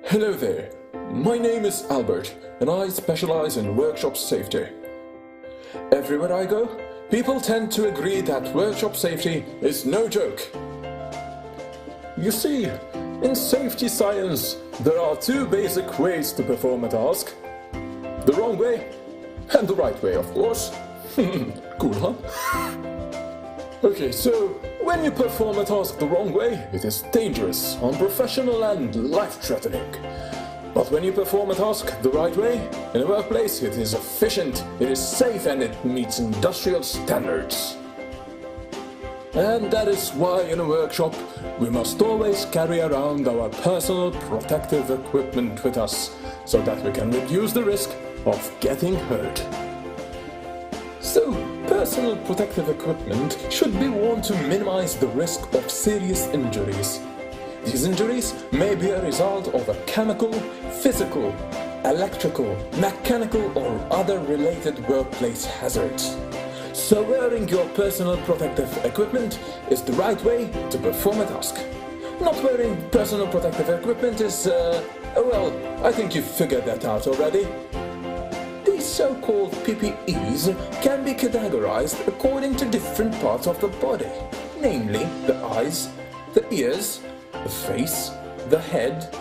Hello there, my name is Albert and I specialize in workshop safety. Everywhere I go, people tend to agree that workshop safety is no joke. You see, in safety science, there are two basic ways to perform a task. The wrong way and the right way, of course. Cool, huh? Okay, so when you perform a task the wrong way, it is dangerous, unprofessional and life-threatening. But when you perform a task the right way, in a workplace, it is efficient, it is safe and it meets industrial standards. And that is why in a workshop, we must always carry around our personal protective equipment with us, so that we can reduce the risk of getting hurt. So, personal protective equipment should be worn to minimize the risk of serious injuries. These injuries may be a result of a chemical, physical, electrical, mechanical or other related workplace hazards. So wearing your personal protective equipment is the right way to perform a task. Not wearing personal protective equipment is, well, I think you've figured that out already. These so-called PPEs can be categorized according to different parts of the body, namely the eyes, the ears, the face, the head,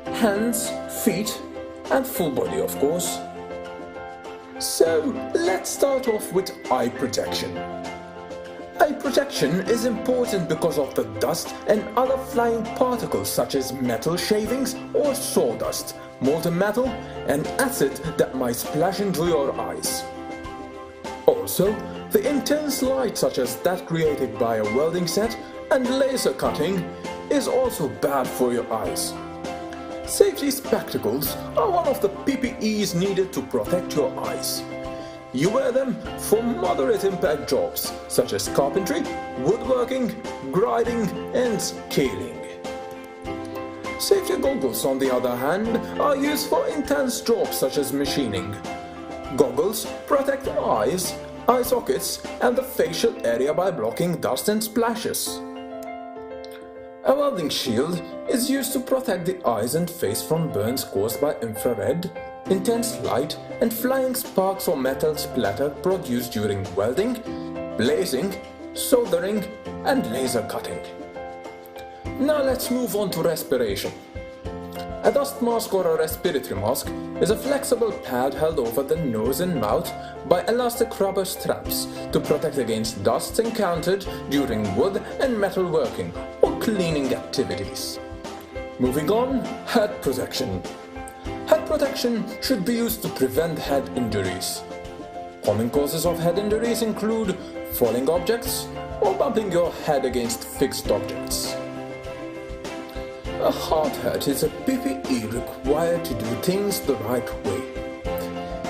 hands, feet, and full body, of course. So, let's start off with eye protection. Eye protection is important because of the dust and other flying particles such as metal shavings or sawdust, molten metal, and acid that might splash into your eyes. Also, the intense light such as that created by a welding set and laser cutting is also bad for your eyes. Safety spectacles are one of the PPEs needed to protect your eyes. You wear them for moderate impact jobs such as carpentry, woodworking, grinding and scaling. Safety goggles, on the other hand, are used for intense jobs such as machining. Goggles protect eyes, eye sockets and the facial area by blocking dust and splashes. A welding shield is used to protect the eyes and face from burns caused by infrared, intense light and flying sparks or metal splatter produced during welding, blazing, soldering and laser cutting. Now let's move on to respiration. A dust mask or a respiratory mask is a flexible pad held over the nose and mouth by elastic rubber straps to protect against dust encountered during wood and metal working or cleaning activities. Moving on, head protection. Head protection should be used to prevent head injuries. Common causes of head injuries include falling objects or bumping your head against fixed objects. A hard hat is a PPE required to do things the right way.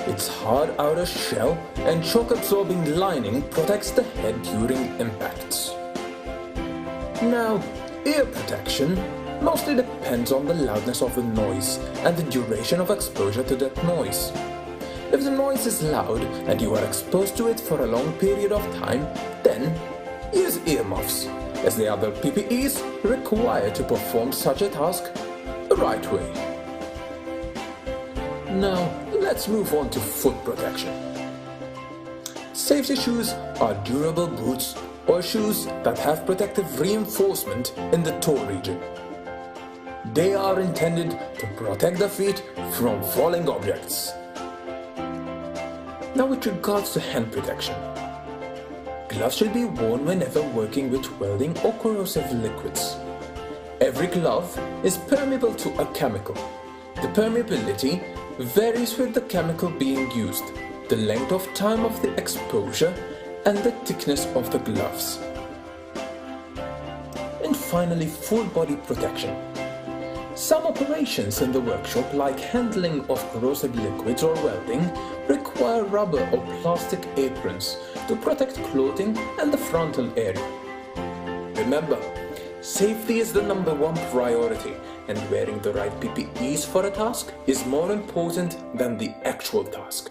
Its hard outer shell and shock-absorbing lining protects the head during impacts. Now, ear protection mostly depends on the loudness of the noise and the duration of exposure to that noise. If the noise is loud and you are exposed to it for a long period of time, then use earmuffs, as the other PPEs required to perform such a task the right way. Now, let's move on to foot protection. Safety shoes are durable boots or shoes that have protective reinforcement in the toe region. They are intended to protect the feet from falling objects. Now with regards to hand protection. Gloves should be worn whenever working with welding or corrosive liquids. Every glove is permeable to a chemical. The permeability varies with the chemical being used, the length of time of the exposure, and the thickness of the gloves. And finally, full body protection. Some operations in the workshop, like handling of corrosive liquids or welding, require rubber or plastic aprons to protect clothing and the frontal area. Remember, safety is the #1 priority, and wearing the right PPEs for a task is more important than the actual task.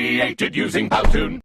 created using Powtoon.